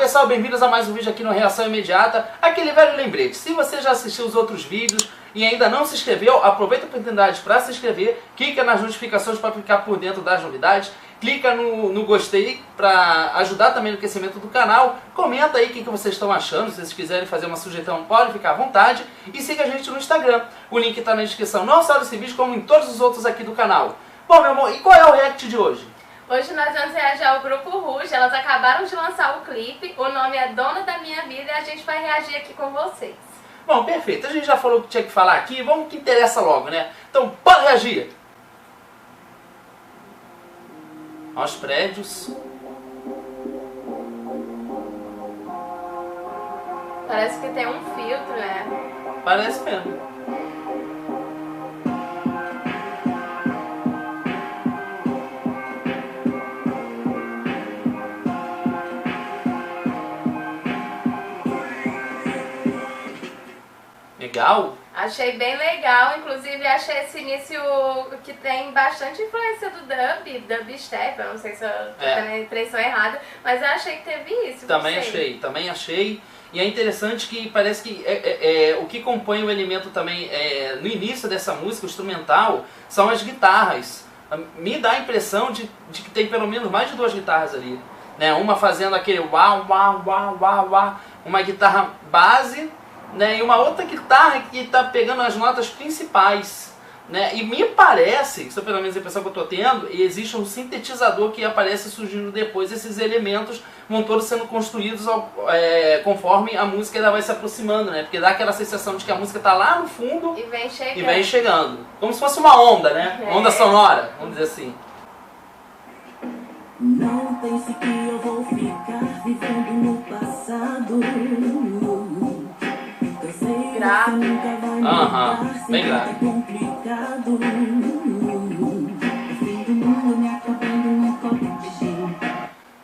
pessoal, bem-vindos a mais um vídeo aqui no Reação Imediata. Aquele velho lembrete, se você já assistiu os outros vídeos e ainda não se inscreveu, aproveita a oportunidade para se inscrever, clica nas notificações para ficar por dentro das novidades, clica no gostei para ajudar também no crescimento do canal, comenta aí o que vocês estão achando, se vocês quiserem fazer uma sugestão pode ficar à vontade e siga a gente no Instagram, o link está na descrição, não só desse vídeo como em todos os outros aqui do canal. Bom, meu amor, e qual é o react de hoje? Hoje nós vamos reagir ao Grupo Rouge, elas acabaram de lançar o clipe, o nome é Dona da Minha Vida e a gente vai reagir aqui com vocês. Bom, perfeito, a gente já falou o que tinha que falar aqui, vamos que interessa logo, né? Então, pode reagir! Aos prédios. Parece que tem um filtro, né? Parece mesmo. Legal? Achei bem legal, inclusive achei esse início que tem bastante influência do dubstep, eu não sei se eu tô tendo a impressão errada, mas eu achei que teve isso. Também achei. E é interessante que parece que o que compõe o elemento também no início dessa música, o instrumental, são as guitarras. Me dá a impressão de que tem pelo menos mais de duas guitarras ali. Né? Uma fazendo aquele uau, uau, uau, uau, uau, uma guitarra base, né, e uma outra guitarra que está pegando as notas principais, né, e me parece, isso é pelo menos a impressão que eu estou tendo, existe um sintetizador que aparece surgindo depois, esses elementos vão todos sendo construídos conforme a música ela vai se aproximando, né, porque dá aquela sensação de que a música está lá no fundo e vem chegando, como se fosse uma onda, né, onda sonora, vamos dizer assim. Não pense que eu vou ficar vivendo no passado. Bem grave.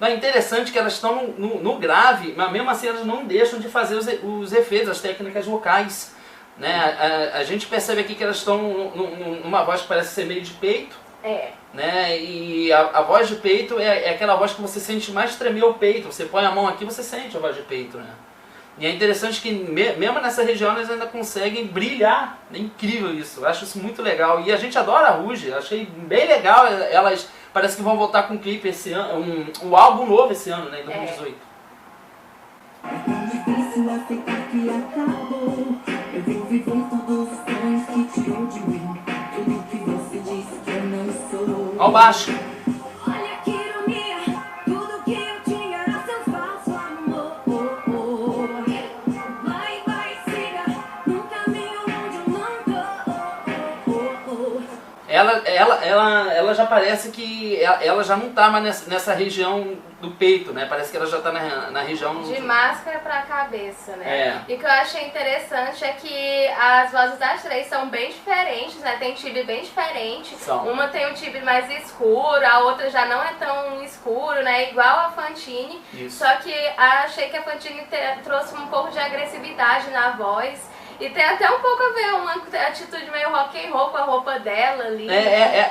É interessante que elas estão no grave, mas mesmo assim elas não deixam de fazer os efeitos, as técnicas vocais. Né? A gente percebe aqui que elas estão numa voz que parece ser meio de peito. Né? E a voz de peito é aquela voz que você sente mais tremer o peito. Você põe a mão aqui, você sente a voz de peito, né? E é interessante que mesmo nessa região eles ainda conseguem brilhar. É incrível isso, eu acho isso muito legal. E a gente adora a Rouge, achei bem legal. Elas parece que vão voltar com um clipe esse ano, um álbum novo esse ano, né, em 2018. É tão difícil aceitar que acabou. Eu vou viver todos os sonhos que tirou de mim. Tudo que você disse que eu não sou. Ao baixo. Olha que ironia, tudo que eu tinha era seu falso amor. Vai, siga num caminho onde eu não tô. Ela já parece que ela já não tá mais nessa região do peito, né? Parece que ela já tá na região... De máscara pra cabeça, né? E o que eu achei interessante é que as vozes das três são bem diferentes, né? Tem timbre bem diferente. Uma tem um timbre mais escuro, a outra já não é tão escuro, né? Igual a Fantine. Isso. Só que achei que a Fantine trouxe um pouco de agressividade na voz. E tem até um pouco a ver, uma atitude meio rock and roll com a roupa dela ali.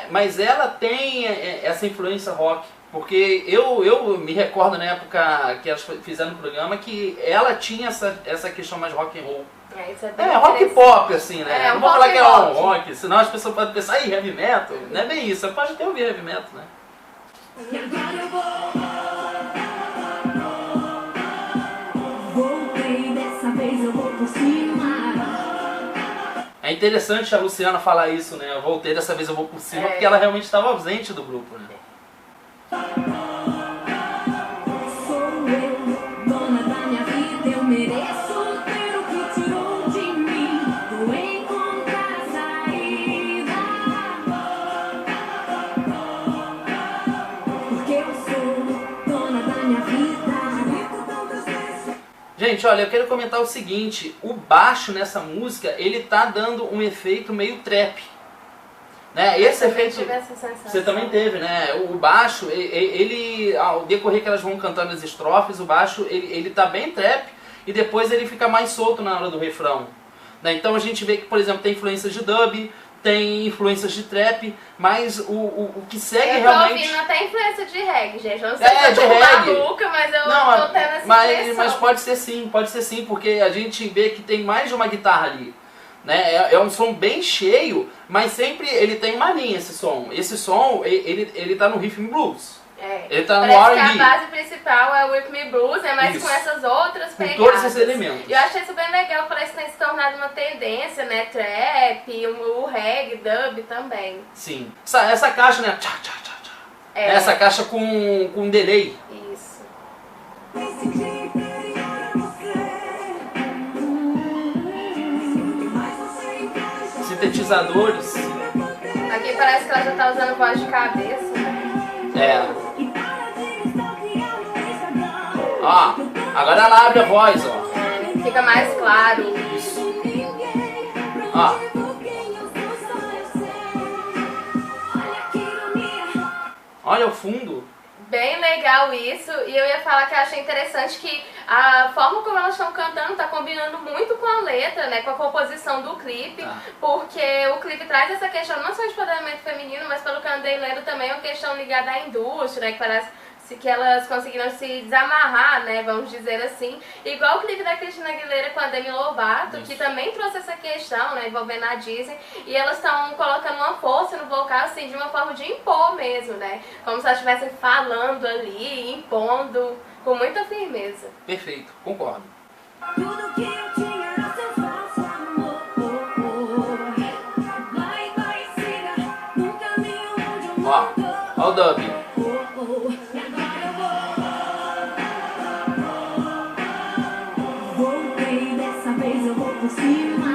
Mas ela tem essa influência rock, porque eu me recordo na época que elas fizeram o programa que ela tinha essa questão mais rock and roll. Isso é bem rock pop assim, né? Não vou falar que é um rock, senão as pessoas podem pensar, ih, heavy metal. Não é bem isso, você pode até ouvir heavy metal, né? E agora eu voltei, dessa vez eu vou por cima. É interessante a Luciana falar isso, né? Eu voltei, dessa vez eu vou por cima, porque ela realmente estava ausente do grupo, né? Sou eu, dona da minha vida, eu mereço ter o que tirou de mim. Vou encontrar a saída, porque eu sou dona da minha vida. Gente, olha, eu quero comentar o seguinte, o baixo nessa música, ele tá dando um efeito meio trap. Né? Esse efeito você também teve, né? O baixo, ele ao decorrer que elas vão cantando as estrofes, o baixo ele tá bem trap e depois ele fica mais solto na hora do refrão. Né? Então a gente vê que, por exemplo, tem influências de dub, tem influências de trap, mas o que segue eu realmente... Eu tô ouvindo até influência de reggae, gente. Eu não sei se eu tô maluca, mas eu tô tendo essa impressão. Mas pode ser sim, porque a gente vê que tem mais de uma guitarra ali. Né? É um som bem cheio, mas sempre ele tem uma linha esse som. Esse som, ele tá no rhythm blues. Ele tá no R&B. A base principal é o With Me Blues, mas com essas outras pegadas. Com todos esses elementos. E eu achei isso bem legal, parece que tem se tornado uma tendência, né? Trap, o reggae, dub também. Sim. Essa caixa, né? Tchá, tchá, tchá, tchá. Essa caixa com delay. Isso. Sintetizadores. Aqui parece que ela já tá usando voz de cabeça. Ó, agora ela abre a voz, ó. Fica mais claro. Isso. Ó. Olha o fundo. Bem legal isso, e eu ia falar que eu achei interessante que a forma como elas estão cantando tá combinando muito com a letra, né, com a composição do clipe, porque o clipe traz essa questão não só de empoderamento feminino, mas pelo que eu andei lendo também é uma questão ligada à indústria, né, que parece que elas conseguiram se desamarrar, né, vamos dizer assim, igual o clipe da Christina Aguilera com a Demi Lovato, que também trouxe essa questão, né, envolvendo a Disney, e elas estão colocando uma força no vocal, assim, de uma forma de impor mesmo, né, como se elas estivessem falando ali, impondo, com muita firmeza. Perfeito, concordo. Tudo que eu tinha era seu falso amor. Vai, siga um caminho onde eu não tô. Ó o dub. Voltei, dessa vez eu vou por cima.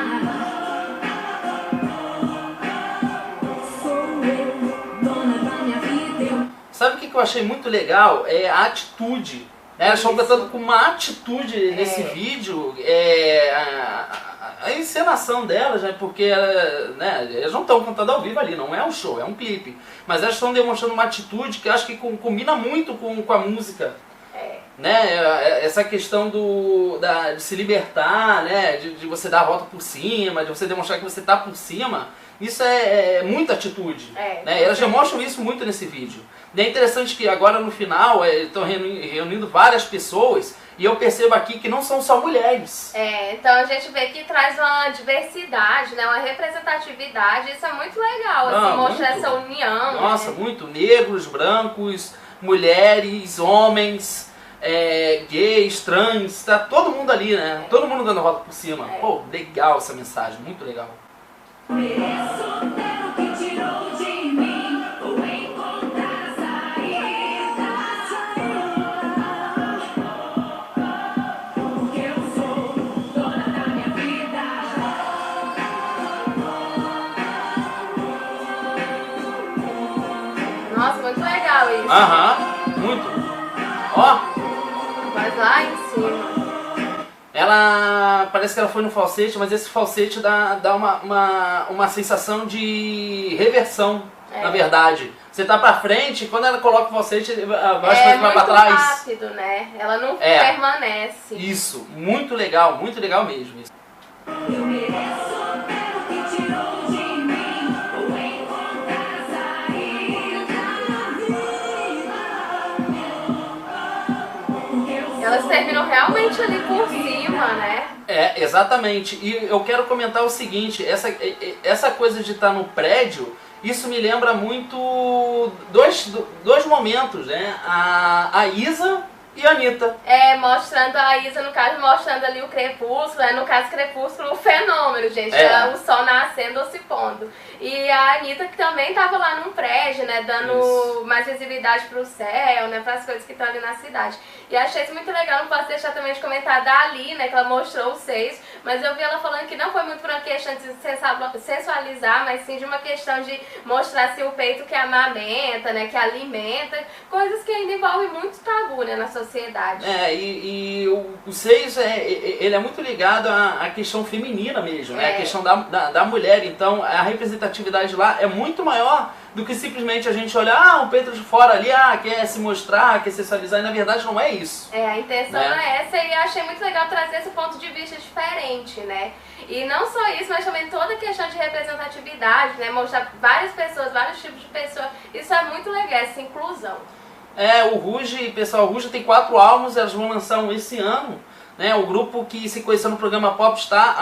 Sou eu, dona da minha vida. Sabe o que eu achei muito legal? É a atitude. Elas estão cantando com uma atitude nesse vídeo. A encenação delas, né? Porque elas não estão cantando ao vivo ali, não é um show, é um clipe. Mas elas estão demonstrando uma atitude que eu acho que combina muito com a música. Né? Essa questão de se libertar, né? De você dar a volta por cima, de você demonstrar que você está por cima, isso é muita atitude. Né? Elas demonstram isso muito nesse vídeo. E é interessante que agora no final estão reunindo várias pessoas e eu percebo aqui que não são só mulheres. Então a gente vê que traz uma diversidade, né? Uma representatividade, isso é muito legal, assim, mostrar essa união. Nossa, muito. Negros, brancos, mulheres, homens... gays, trans, tá todo mundo ali, né? Todo mundo dando a volta por cima. Pô, legal essa mensagem, muito legal. Mereço ter o que tirou de mim, ou encontrar a saída. Porque eu sou dona da minha vida. Nossa, muito legal isso. Muito. Ó. Mas lá em cima. Ela parece que ela foi no falsete, mas esse falsete dá uma sensação de reversão, na verdade. Você tá pra frente, quando ela coloca o falsete, a voz vai pra trás. É muito rápido, né? Ela não permanece. Isso, muito legal mesmo. Isso. Eu mereço ter o que tirou de mim, ou encontrar a saída. Elas terminam realmente ali por cima, né? Exatamente. E eu quero comentar o seguinte, essa coisa de estar no prédio, isso me lembra muito dois momentos, né? A Isa e a Anitta. Mostrando a Isa, no caso, mostrando ali o crepúsculo, no caso, crepúsculo, o fenômeno, gente, o sol nascendo ou se pondo. E a Anitta, que também tava lá num prédio, né, dando mais visibilidade pro céu, né, pras coisas que estão ali na cidade. E achei isso muito legal, não posso deixar também de comentar da Ali, né, que ela mostrou os seios, mas eu vi ela falando que não foi muito por uma questão de sensualizar, mas sim de uma questão de mostrar, assim, o peito que amamenta, né, que alimenta, coisas que ainda envolvem muito tabu, né, na sociedade. E o seios, ele é muito ligado à questão feminina mesmo, né? A questão da mulher. Então, a representatividade lá é muito maior do que simplesmente a gente olhar um peito de fora ali, quer se mostrar, quer sensualizar, e na verdade não é isso. A intenção não é essa, e eu achei muito legal trazer esse ponto de vista diferente, né? E não só isso, mas também toda a questão de representatividade, né? Mostrar várias pessoas, vários tipos de pessoas, isso é muito legal, essa inclusão. O Ruge, pessoal, o Ruge tem 4 álbuns, elas vão lançar um esse ano. Né, o grupo que se conheceu no programa Popstar,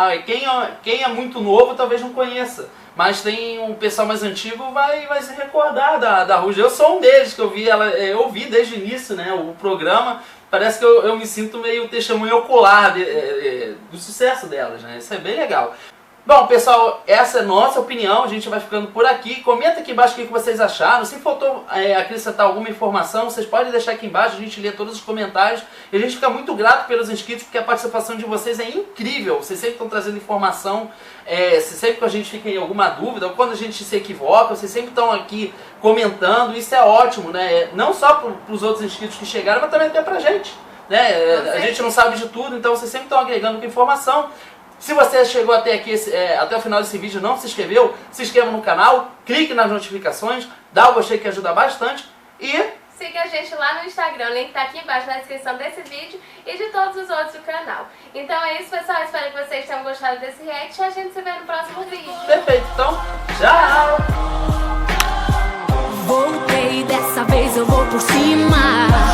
quem é muito novo talvez não conheça, mas tem um pessoal mais antigo vai se recordar da Ruge. Eu sou um deles, que eu ouvi desde o início, né, o programa. Parece que eu me sinto meio testemunho ocular do sucesso delas, né? Isso é bem legal. Bom, pessoal, essa é a nossa opinião, a gente vai ficando por aqui. Comenta aqui embaixo o que vocês acharam. Se faltou acrescentar alguma informação, vocês podem deixar aqui embaixo, a gente lê todos os comentários. E a gente fica muito grato pelos inscritos, porque a participação de vocês é incrível. Vocês sempre estão trazendo informação, sempre que a gente fica em alguma dúvida, ou quando a gente se equivoca, vocês sempre estão aqui comentando. Isso é ótimo, né? Não só para os outros inscritos que chegaram, mas também até pra gente. Né? A gente não sabe de tudo, então vocês sempre estão agregando informação. Se você chegou até aqui, até o final desse vídeo e não se inscreveu, se inscreva no canal, clique nas notificações, dá o gostei que ajuda bastante e... siga a gente lá no Instagram, o link tá aqui embaixo na descrição desse vídeo e de todos os outros do canal. Então é isso, pessoal, espero que vocês tenham gostado desse react e a gente se vê no próximo vídeo. Perfeito, então, tchau! Voltei, dessa vez eu vou por cima.